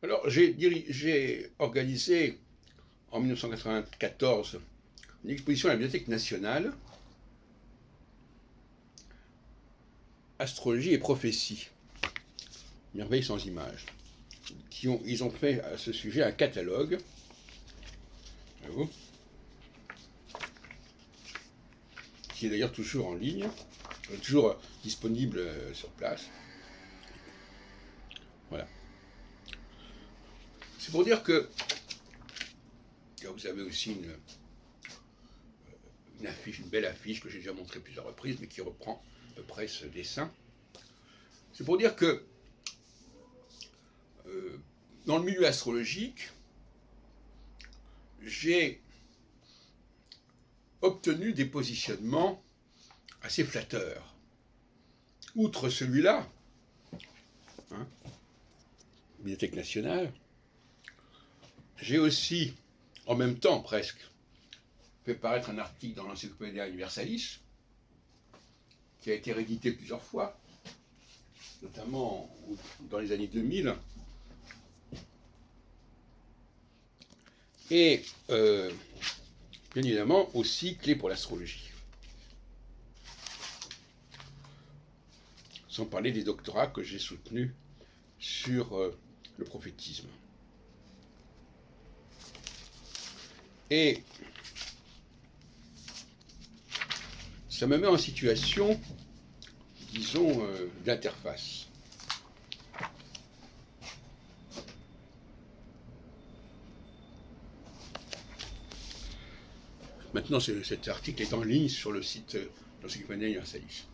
Alors, j'ai organisé en 1994 une exposition à la Bibliothèque nationale, Astrologie et prophétie, merveille sans image. Ils ont fait à ce sujet un catalogue, qui est d'ailleurs toujours en ligne, toujours disponible sur place. Voilà. C'est pour dire que vous avez aussi une belle affiche que j'ai déjà montrée plusieurs reprises, mais qui reprend à peu près ce dessin. C'est pour dire que dans le milieu astrologique, j'ai obtenu des positionnements assez flatteurs. Outre celui-là, Bibliothèque nationale, j'ai aussi, en même temps presque, fait paraître un article dans l'Encyclopædia Universalis, qui a été réédité plusieurs fois, notamment dans les années 2000. Et bien évidemment aussi Clé pour l'astrologie. Sans parler des doctorats que j'ai soutenus sur le prophétisme. Et ça me met en situation, disons, d'interface. Maintenant, cet article est en ligne sur le site de l'Encyclopædia Universalis.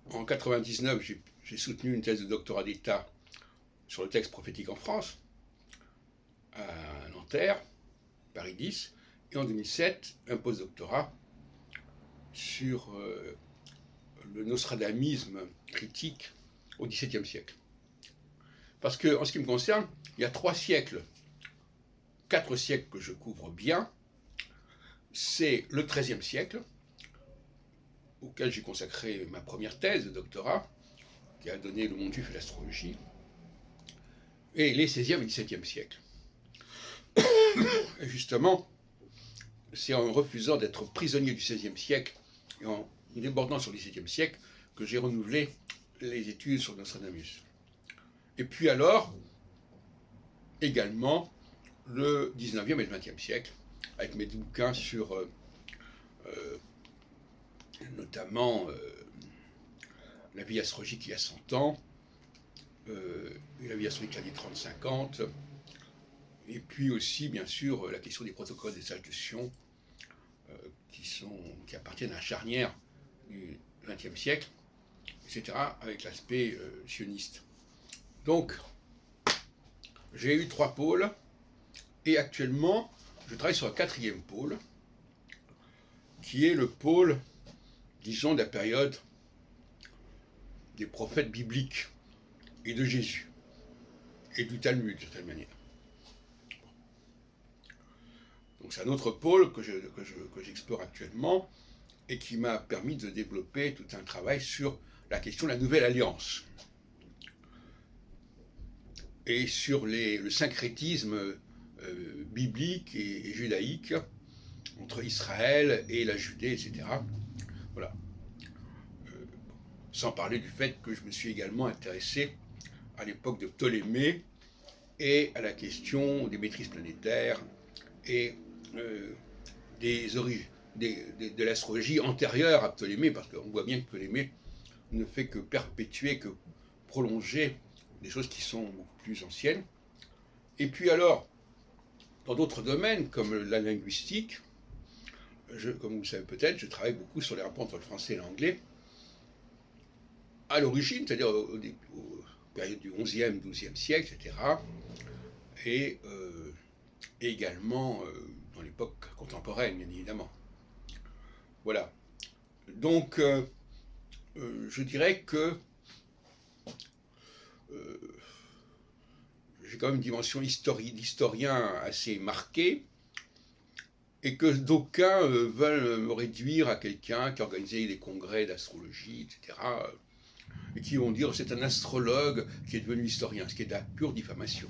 En 1999, j'ai soutenu une thèse de doctorat d'État sur le texte prophétique en France, à Nanterre, Paris 10, et en 2007, un postdoctorat sur le nostradamisme critique au XVIIe siècle. Parce que, en ce qui me concerne, il y a 4 siècles que je couvre bien. C'est le XIIIe siècle, auquel j'ai consacré ma première thèse de doctorat, qui a donné le monde juif et l'astrologie, et les XVIe et XVIIe siècles. Et justement, c'est en refusant d'être prisonnier du XVIe siècle et en débordant sur le XVIIe siècle que j'ai renouvelé les études sur Nostradamus. Et puis alors, également, le XIXe et le XXe siècle, avec mes bouquins sur notamment la vie astrologique il y a 100 ans, la vie astrologique l'année 30-50, et puis aussi, bien sûr, la question des protocoles des sages de Sion, qui appartiennent à la charnière du XXe siècle, etc., avec l'aspect sioniste. Donc, j'ai eu 3 pôles, et actuellement, je travaille sur un 4e pôle, qui est le pôle, disons, de la période des prophètes bibliques et de Jésus, et du Talmud, de certaine manière. Donc c'est un autre pôle que j'explore actuellement, et qui m'a permis de développer tout un travail sur la question de la Nouvelle Alliance, et sur le syncrétisme biblique et judaïque entre Israël et la Judée, etc. Voilà. Sans parler du fait que je me suis également intéressé à l'époque de Ptolémée et à la question des maîtrises planétaires et de l'astrologie antérieure à Ptolémée, parce qu'on voit bien que Ptolémée ne fait que perpétuer, que prolonger des choses qui sont beaucoup plus anciennes. Et puis alors, dans d'autres domaines, comme la linguistique, comme vous le savez peut-être, je travaille beaucoup sur les rapports entre le français et l'anglais, à l'origine, c'est-à-dire aux périodes du XIe, XIIe siècle, etc., et également dans l'époque contemporaine, bien évidemment. Voilà. Donc, je dirais que j'ai quand même une dimension d'historien assez marquée, et que d'aucuns veulent me réduire à quelqu'un qui organisait des congrès d'astrologie, etc. et qui vont dire c'est un astrologue qui est devenu historien, ce qui est de la pure diffamation.